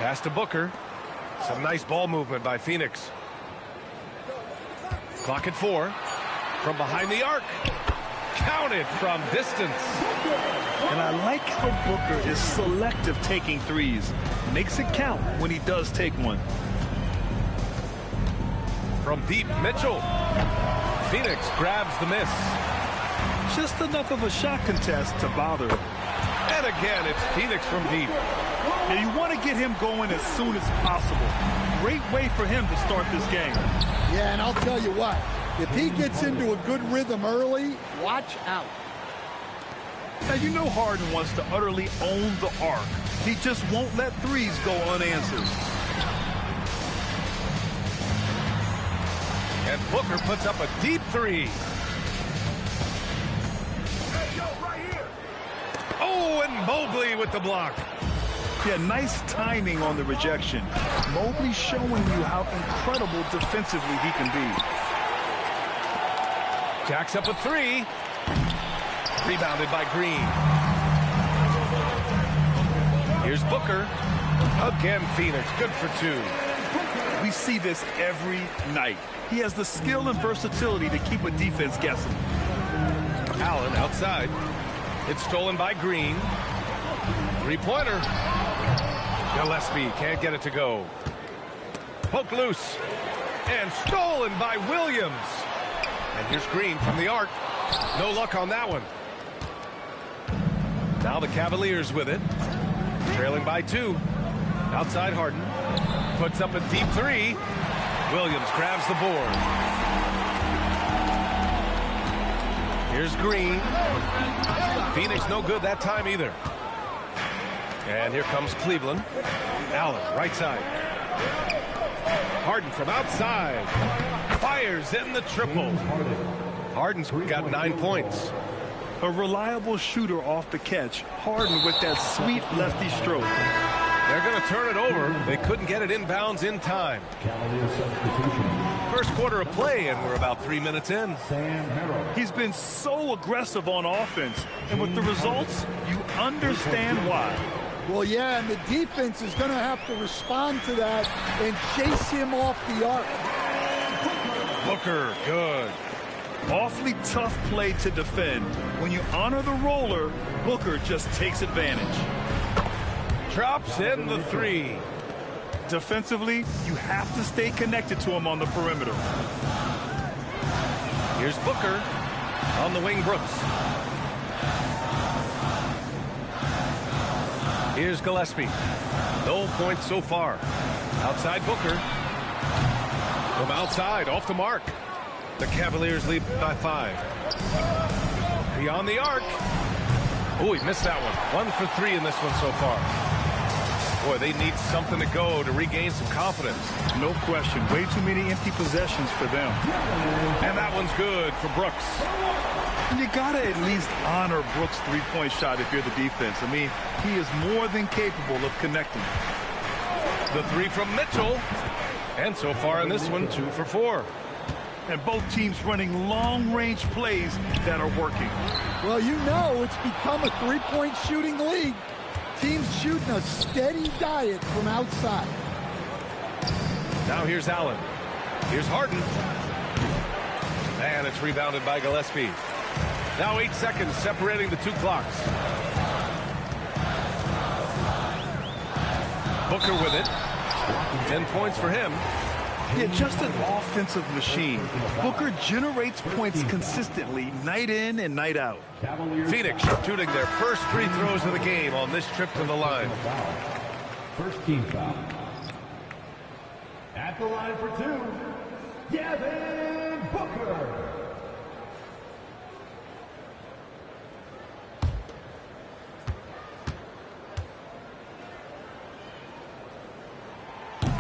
Pass to Booker. Some nice ball movement by Phoenix. Clock at 4. From behind the arc. Counted from distance. And I like how Booker is selective taking threes. Makes it count when he does take one. From deep, Mitchell. Phoenix grabs the miss. Just enough of a shot contest to bother him. And again, it's Phoenix from deep. Yeah, you want to get him going as soon as possible. Great way for him to start this game. Yeah, and I'll tell you what. If he gets into a good rhythm early, watch out. Now, you know Harden wants to utterly own the arc. He just won't let threes go unanswered. And Booker puts up a deep 3. Oh, and Mobley with the block. Yeah, nice timing on the rejection. Mobley showing you how incredible defensively he can be. Jacks up a 3. Rebounded by Green. Here's Booker. Again, Phoenix. Good for 2. We see this every night. He has the skill and versatility to keep a defense guessing. Allen outside. It's stolen by Green. 3-pointer. Gillespie can't get it to go. Poked loose. And stolen by Williams. And here's Green from the arc. No luck on that one. Now the Cavaliers with it. Trailing by 2. Outside Harden. Puts up a deep 3. Williams grabs the board. Here's Green. Phoenix no good that time either. And here comes Cleveland. Allen, right side. Harden from outside. Fires in the triple. Harden's got 9 points. A reliable shooter off the catch. Harden with that sweet lefty stroke. They're going to turn it over. They couldn't get it inbounds in time. First quarter of play, and we're about 3 minutes in. He's been so aggressive on offense, and with the results, you understand why. Well, yeah, and the defense is going to have to respond to that and chase him off the arc. Booker, good. Awfully tough play to defend. When you honor the roller, Booker just takes advantage. Drops in the 3. Defensively, you have to stay connected to him on the perimeter. Here's Booker. On the wing, Brooks. Here's Gillespie. No points so far. Outside Booker. From outside, off the mark. The Cavaliers lead by 5. Beyond the arc. Oh, he missed that one. 1 for 3 in this one so far. Boy, they need something to go to regain some confidence. No question. Way too many empty possessions for them. And that one's good for Brooks. And you got to at least honor Brooks' three-point shot if you're the defense. I mean, he is more than capable of connecting. The 3 from Mitchell. And so far in this one, 2 for 4. And both teams running long-range plays that are working. Well, you know it's become a three-point shooting league. Teams shooting a steady diet from outside. Now here's Allen. Here's Harden. And it's rebounded by Gillespie. Now 8 seconds separating the 2 clocks. Booker with it. 10 points for him. Yeah, just an offensive machine. Booker generates points consistently, night in and night out. Phoenix shooting their first free throws of the game on this trip to the line. First team foul. At the line for 2, Devin Booker.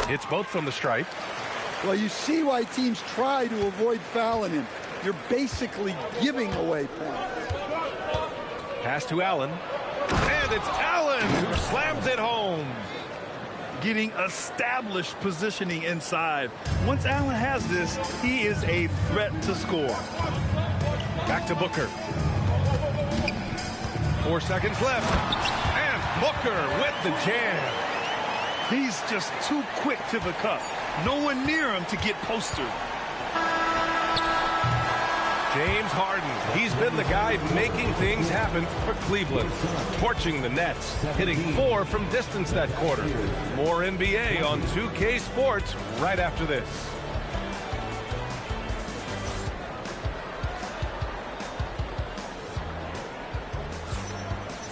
Hits both from the stripe. Well, you see why teams try to avoid fouling him. You're basically giving away points. Pass to Allen. And it's Allen who slams it home. Getting established positioning inside. Once Allen has this, he is a threat to score. Back to Booker. 4 seconds left. And Booker with the jam. He's just too quick to the cup. No one near him to get postered. James Harden, he's been the guy making things happen for Cleveland, torching the Nets, hitting 4 from distance that quarter. More NBA on 2K Sports right after this.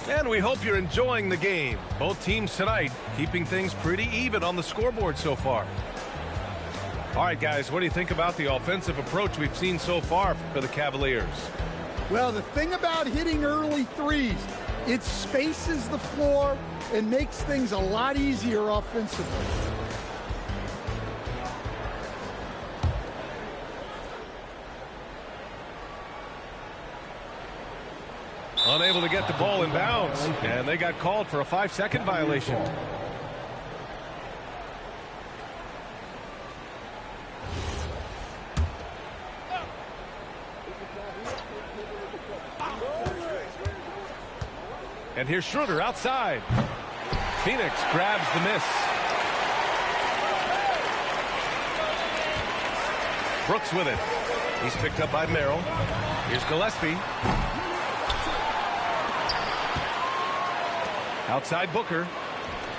And we hope you're enjoying the game. Both teams tonight keeping things pretty even on the scoreboard so far. All right, guys, what do you think about the offensive approach we've seen so far for the Cavaliers? Well, the thing about hitting early threes, it spaces the floor and makes things a lot easier offensively. Unable to get the ball in bounds, and they got called for a 5-second violation. And here's Schroeder outside. Phoenix grabs the miss. Brooks with it. He's picked up by Merrill. Here's Gillespie. Outside Booker.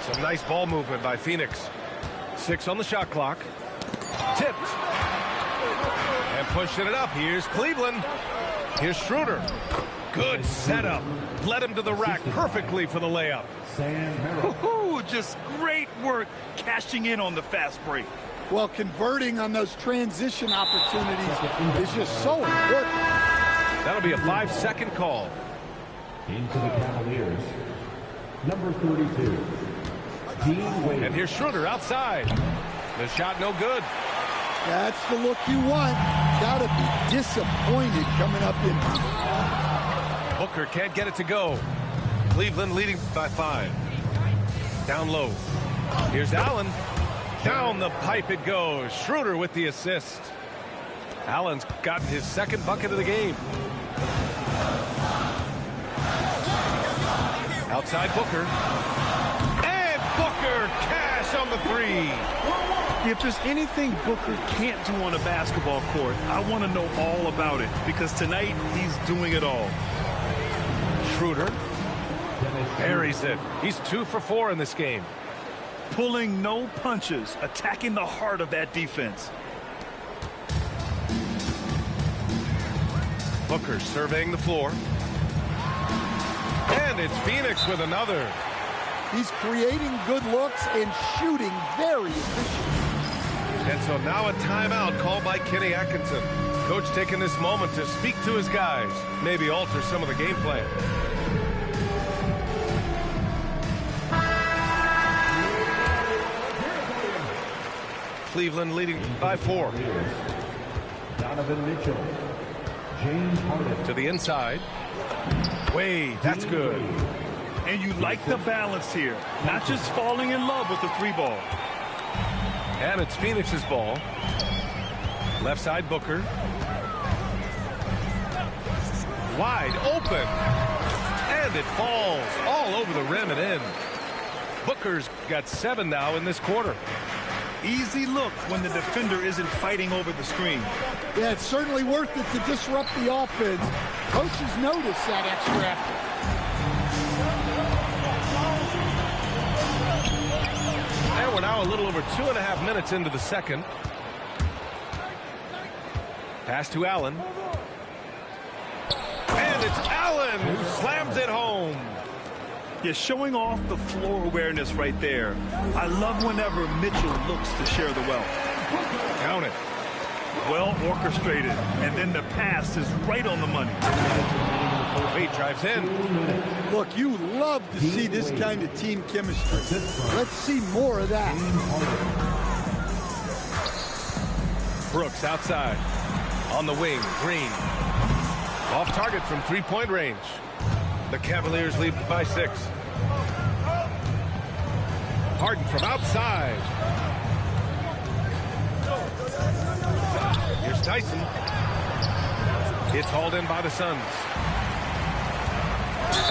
Some nice ball movement by Phoenix. 6 on the shot clock. Tipped. And pushing it up. Here's Cleveland. Here's Schroeder. Good setup. Led him to the rack perfectly for the layup. Just great work cashing in on the fast break. Well, converting on those transition opportunities is just so important. That'll be a 5-second call. Into the Cavaliers, number 32, Dean Wade. And here's Schroeder outside. The shot no good. That's the look you want. Gotta be disappointed coming up in. Booker can't get it to go. Cleveland leading by 5. Down low. Here's Allen. Down the pipe it goes. Schroeder with the assist. Allen's gotten his 2nd bucket of the game. Outside Booker. And Booker cash on the 3. If there's anything Booker can't do on a basketball court, I want to know all about it, because tonight he's doing it all. Schroeder buries it. He's 2 for 4 in this game. Pulling no punches, attacking the heart of that defense. Booker surveying the floor. And it's Phoenix with another. He's creating good looks and shooting very efficient. And so now a timeout called by Kenny Atkinson. Coach taking this moment to speak to his guys, maybe alter some of the game plan. Cleveland leading by 4. Donovan Mitchell, James Harden. To the inside. Wade, that's good. And you like the balance here. Not just falling in love with the 3 ball. And it's Phoenix's ball. Left side Booker. Wide open. And it falls all over the rim and in. Booker's got 7 now in this quarter. Easy look when the defender isn't fighting over the screen. Yeah, it's certainly worth it to disrupt the offense. Coaches notice that extra effort. And we're now a little over 2.5 minutes into the second. Pass to Allen. And it's Allen who slams it home. You're showing off the floor awareness right there. I love whenever Mitchell looks to share the wealth. Count it. Well orchestrated. And then the pass is right on the money. Wade drives in. Look, you love to see this kind of team chemistry. Let's see more of that. Brooks outside. On the wing, Green. Off target from 3-point range. The Cavaliers lead by 6. Harden from outside. Here's Tyson. It's hauled in by the Suns.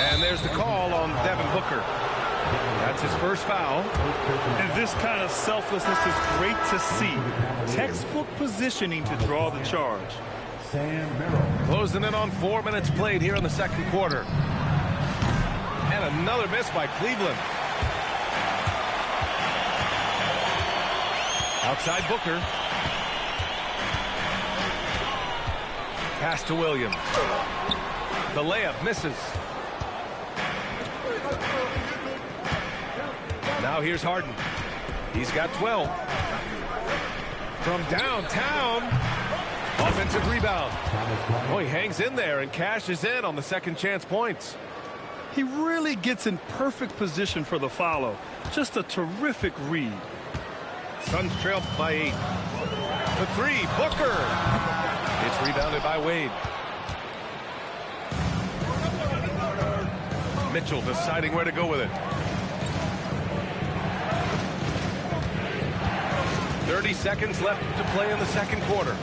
And there's the call on Devin Booker. That's his first foul. And this kind of selflessness is great to see. Textbook positioning to draw the charge. Sam Merrill. Closing in on 4 minutes played here in the second quarter. And another miss by Cleveland. Outside Booker. Pass to Williams. The layup misses. Now here's Harden. He's got 12. From downtown. Offensive rebound. Oh, he hangs in there and cashes in on the second chance points. He really gets in perfect position for the follow. Just a terrific read. Suns trail by 8. For 3, Booker. It's rebounded by Wade. Mitchell deciding where to go with it. 30 seconds left to play in the second quarter.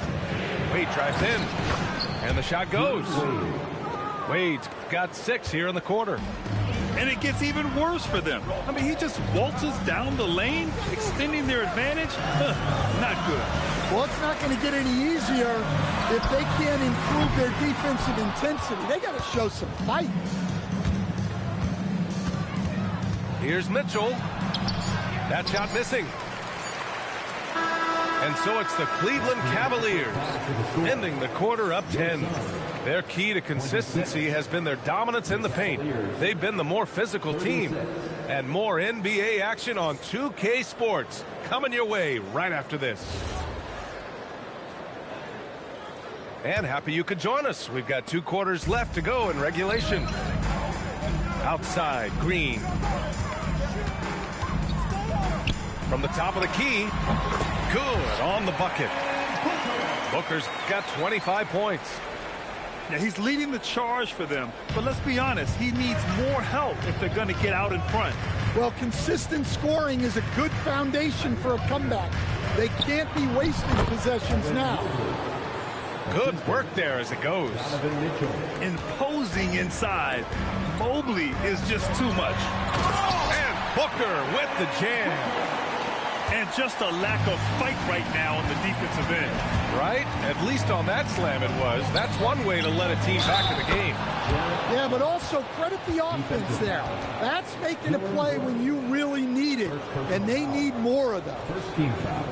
Wade drives in, and the shot goes. Wade's got 6 here in the quarter. And it gets even worse for them. I mean, he just waltzes down the lane, extending their advantage. Not good. Well, it's not going to get any easier if they can't improve their defensive intensity. They got to show some fight. Here's Mitchell. That shot missing. And so it's the Cleveland Cavaliers ending the quarter up 10. Their key to consistency has been their dominance in the paint. They've been the more physical team. And more NBA action on 2K Sports coming your way right after this. And happy you could join us. We've got 2 quarters left to go in regulation. Outside, Green. From the top of the key. Good on the bucket. Booker's got 25 points. Now, he's leading the charge for them, but let's be honest, he needs more help if they're going to get out in front. Well, consistent scoring is a good foundation for a comeback. They can't be wasting possessions now. Good work there as it goes. Imposing inside. Mobley is just too much. And Booker with the jam. And just a lack of fight right now on the defensive end. Right? At least on that slam it was. That's one way to let a team back in the game. Yeah, but also credit the offense there. That's making a play when you really need it, and they need more of that. First team foul.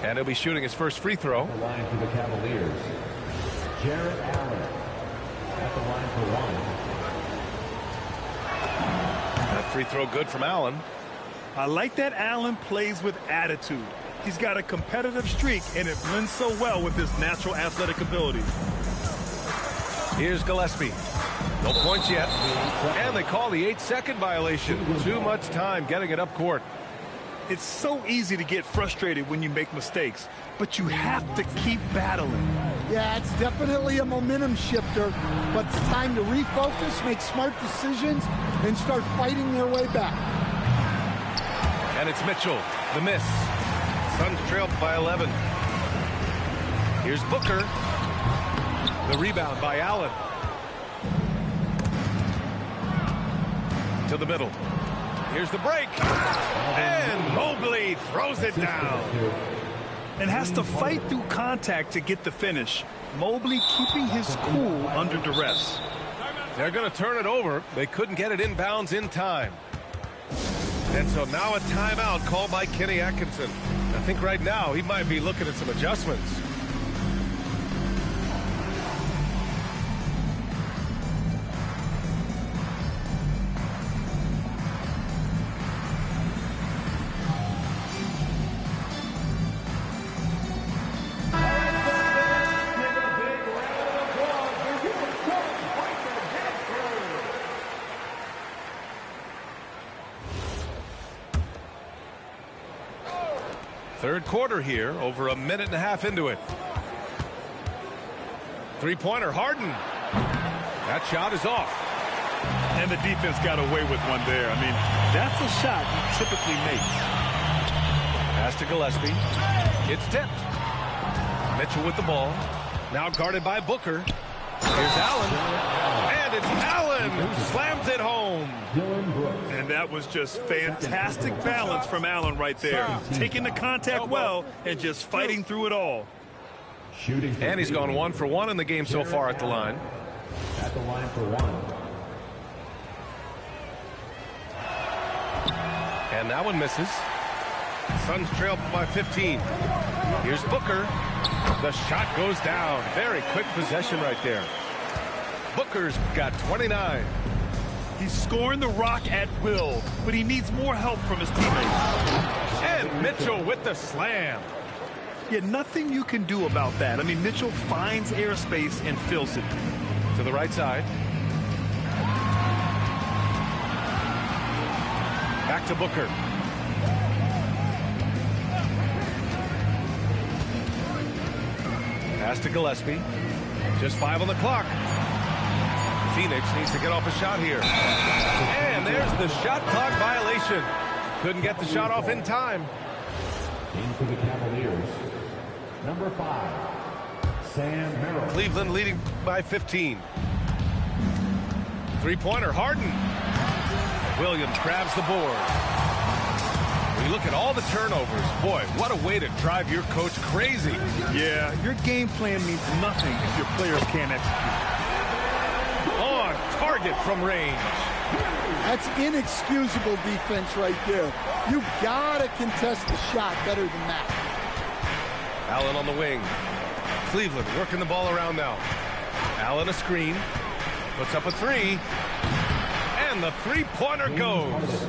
And he'll be shooting his first free throw. The line for the Cavaliers. Jarrett Allen at the line for 1. That free throw good from Allen. I like that Allen plays with attitude. He's got a competitive streak, and it blends so well with his natural athletic ability. Here's Gillespie. No points yet. And they call the 8-second violation. Too much time getting it up court. It's so easy to get frustrated when you make mistakes, but you have to keep battling. Yeah, it's definitely a momentum shifter, but it's time to refocus, make smart decisions, and start fighting their way back. And it's Mitchell, the miss. Suns trail by 11. Here's Booker. The rebound by Allen. To the middle. Here's the break. And Mobley throws it down. And has to fight through contact to get the finish. Mobley keeping his cool under duress. They're going to turn it over. They couldn't get it inbounds in time. And so now a timeout called by Kenny Atkinson. I think right now he might be looking at some adjustments. Third quarter here, over a minute and a half into it. Three-pointer, Harden. That shot is off. And the defense got away with one there. I mean, that's a shot he typically makes. Pass to Gillespie. It's tipped. Mitchell with the ball. Now guarded by Booker. Here's Allen. And it's Allen who slams it home. And that was just fantastic balance from Allen right there. Taking the contact well and just fighting through it all. And he's gone 1 for 1 in the game so far at the line. At the line for 1. And that one misses. Suns trail by 15. Here's Booker. The shot goes down. Very quick possession right there. Booker's got 29. He's scoring the rock at will, but he needs more help from his teammates. And Mitchell with the slam. Yeah, nothing you can do about that. I mean, Mitchell finds airspace and fills it. To the right side. Back to Booker. Pass to Gillespie. Just 5 on the clock. Phoenix needs to get off a shot here. And there's the shot clock violation. Couldn't get the shot off in time. In for the Cavaliers, number 5, Sam Merrill. Cleveland leading by 15. Three-pointer, Harden. Williams grabs the board. When you look at all the turnovers, boy, what a way to drive your coach crazy. Yeah, your game plan means nothing if your players can't execute. On target from range. That's inexcusable defense right there. You gotta contest the shot better than that. Allen on the wing. Cleveland working the ball around now. Allen a screen. Puts up a 3. And the three-pointer goes.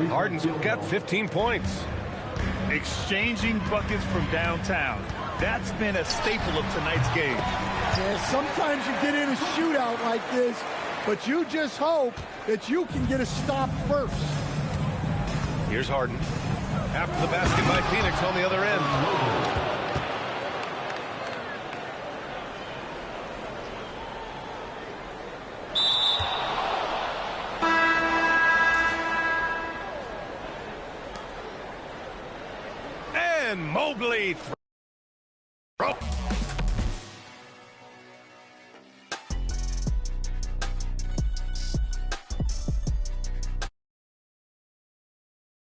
Harden's got 15 points. Exchanging buckets from downtown. That's been a staple of tonight's game. Yeah, sometimes you get in a shootout like this, but you just hope that you can get a stop first. Here's Harden. After the basket by Phoenix on the other end. And Mobley